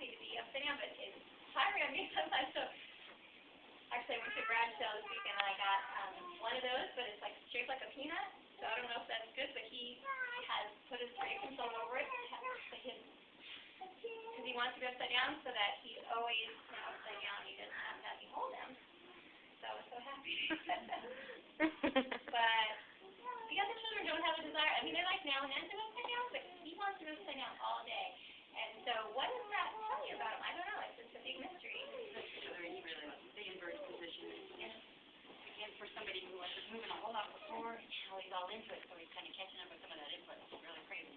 happy to be upside down, but it's tiring on me sometimes. So actually, I went to a garage sale this weekend and I got one of those, but it's like shaped like a peanut. So I don't know if that's good, but he has put his tray console over it because he wants to be upside down so that he's always upside down. He doesn't have to have me hold him. So I was so happy. But the other children don't have a desire. I mean, they like now and then to go upside down, but he wants to go upside down all day. And so what does that tell you about him? I don't know. It's just a big mystery. The inverse position. And again, for somebody who was moving a whole lot before, now he's all into it, so he's kind of catching up with some of that input. It's really crazy.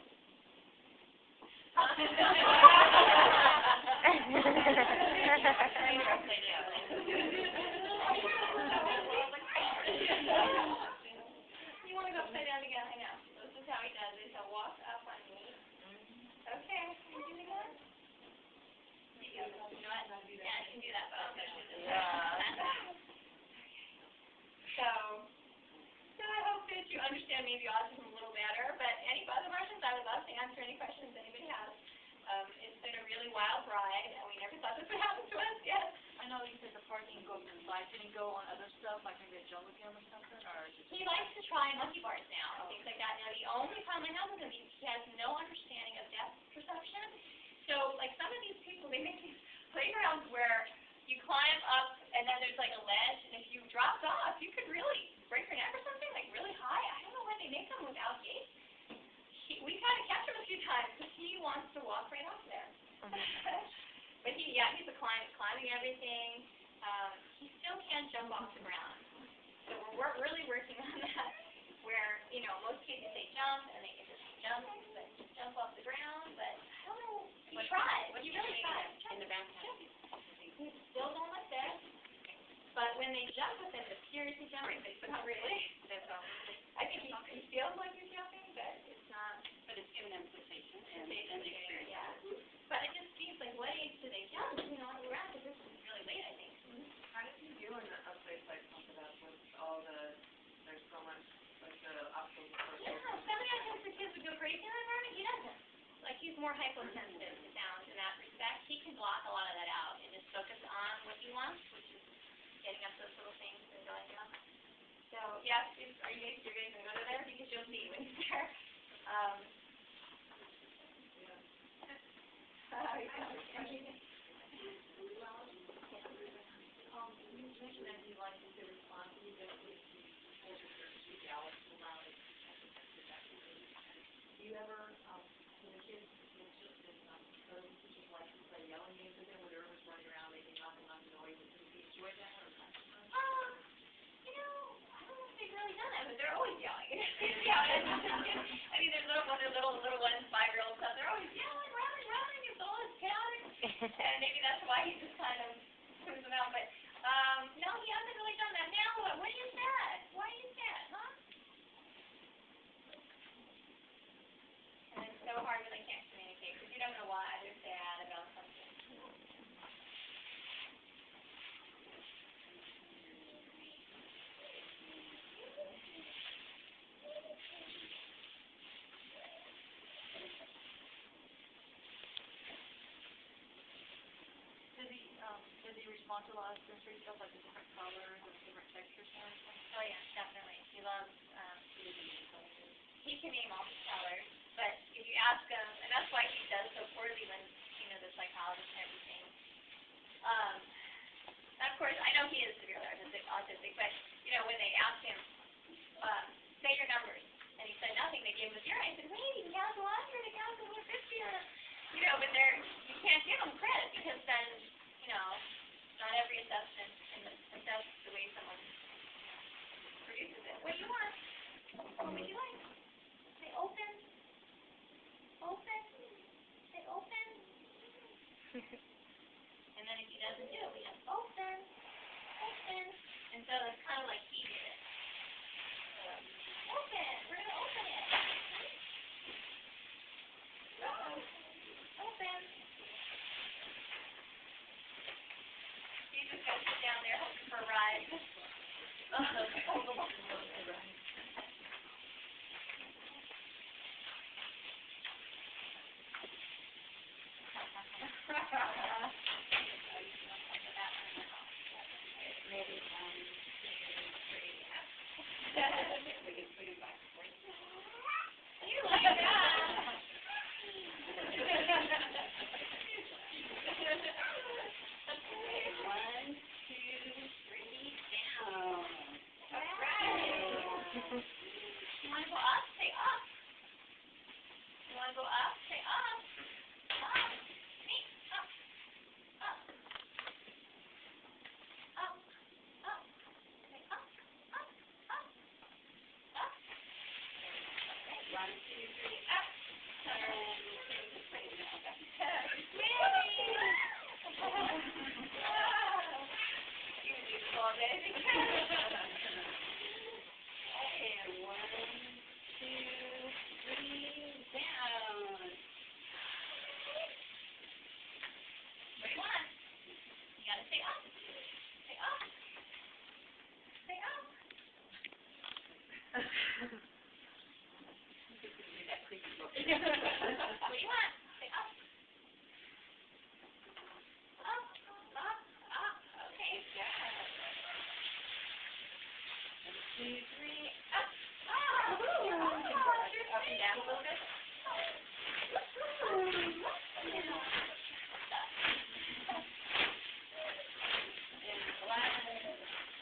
You want to go upside down again? I know. This is how he does it. He'll walk up on me. Okay, can you do it again? You know what? Yeah, I can do that, but I'll show you this. So I hope that you understand maybe autism a little better, but any other questions, I would love to answer any questions anybody has. It's been a really wild ride, and we never thought this would happen to us yet. I know you said the parking goes inside. Did he go on other stuff, like maybe a jungle gym or something? Or he likes to try monkey bars now, things like that. Now, the only problem I have with him is he has no understanding of depth perception. So, like some of these people, they make these playgrounds where you climb up, and then there's like a ledge, and if you dropped off, you could really break your neck or something, like really high. I don't know why they make them without gates. We've had to catch him a few times because he wants to walk right off there. But he's a climbing everything. He still can't jump off the ground. So we're really working on that, where, most kids say jump, and they can just jump off the ground, but I don't know. He tries. He really tries. In the backpack. He's still going like this. But when they jump with him, it's seriously jumping, but not really. That's all. I think he feels like he's jumping, but it's not. But it's giving them sensation and experience. Yeah. But it just seems like, what age do they jump? On the ground, because this is really late, I think. How does he do in a place like Pompeii with all there's so much, like the obstacles? Yeah, somebody I think the kids would go crazy in that environment. He doesn't. Like, he's more hyposensitive to sound in that respect. He can block a lot of that out and just focus on what he wants, which is getting up those little things and going down. So, yeah, you're guys going to go to there? Because you'll see when he's there. You mentioned that he likes to respond to you, but do you ever, when the kids, other teachers like to play yelling games with them, where they're always running around making lots of noise, does he enjoy that or not? I don't know if they've really done that, but they're always yelling. I mean, there's little ones, 5-year-old stuff, they're always yelling, running, it's all this chaotic. And maybe that's why he just kind of puts them out. But, no, he hasn't really done that. Now what? What are you sad? Why are you sad, huh? And it's so hard when they can't communicate, because you don't know why they're sad about something. Does he respond to a lot of sensory stuff, like the different colors and different textures and everything? Oh, yeah, definitely. He loves, he can name all the colors, but if you ask him, and that's why he does so poorly when, the psychologist and everything. And of course, I know he is severely autistic, but, when they asked him, say your numbers, and he said nothing, they gave him a 0. I said, wait, he counts 100, he counts 150, but you can't give him credit, because then, not every assessment assess the way someone produces it. What do you want? What would you like? Say open. Open. Say open. And then if he doesn't do it, we have open. Open. And so it's kind of like he did it. Open. We're going to open it. Open. You just got to sit down there hoping for a ride. Ha ha ha. it because Okay, 1, 2, 3, down. what do you want? You gotta stay up. Stay up. Stay up. What do you want? Stay up. Up, up, up. Okay, good. 1, 2, 3, up. Ah, you're up. You're Up and down a little bit. And 1,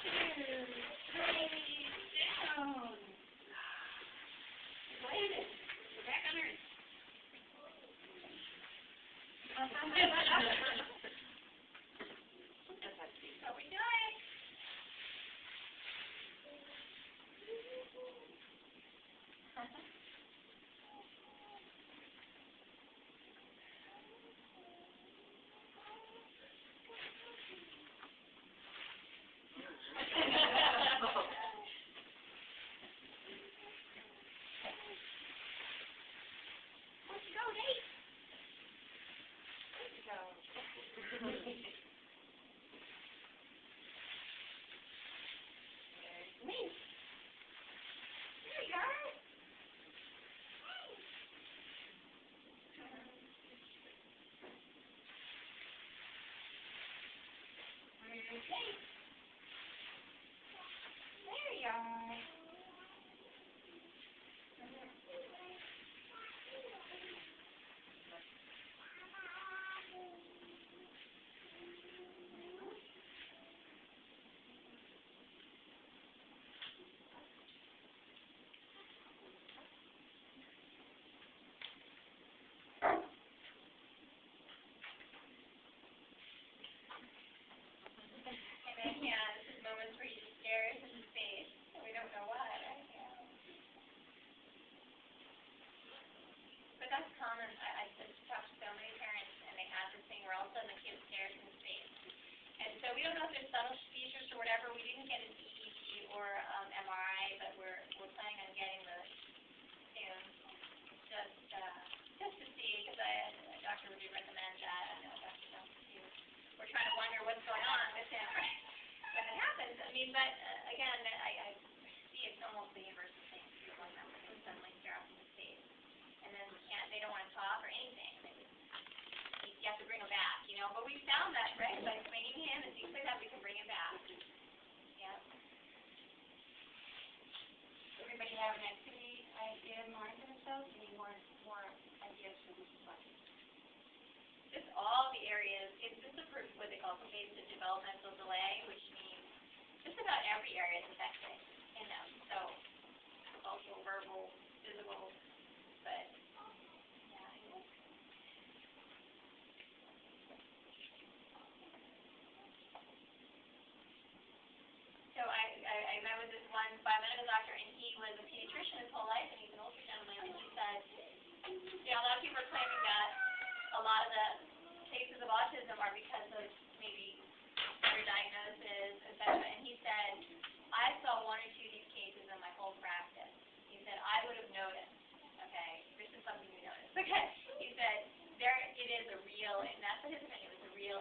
2, 3, down. You landed. You're back on Earth. What we doing? Let's go, Nate. Let's go. Nate. There you are. Where's Nate? There you are. And then, yeah, this is moments where you just stare into space, and we don't know why, right? Yeah. But that's common. I just talked to so many parents, and they have this thing where all of a sudden the kid stares into space. And so we don't know if there's subtle seizures or whatever. We didn't get an EEG or MRI, but we're planning on getting those soon. Just to see, because Dr. Ruby recommends that. I know Dr. Jones too. We're trying to wonder what's going on with him when it happens. I mean, but again, I see it's almost the universal thing. People remember who suddenly stare off into space, and then they don't want to talk or anything. You have to bring him back, you know. But we found that, right? By swinging him and things like that, we can bring him back. Yeah. Everybody have an activity idea in mind for themselves? Any more ideas for this one? Just all the areas. This is what they call stages of developmental delay, which means just about every area is affected in them. So, social, verbal, physical, but yeah. So I met with this one biomedical doctor, and he was a pediatrician his whole life, and he's an older gentleman, and he said, you know, a lot of people are claiming that a lot of the cases of autism are because of maybe their diagnosis, etc. And he said, I saw 1 or 2 of these cases in my whole practice. He said, I would have noticed, okay, this is something you noticed, okay. He said, it is a real, and that's what his opinion was, a real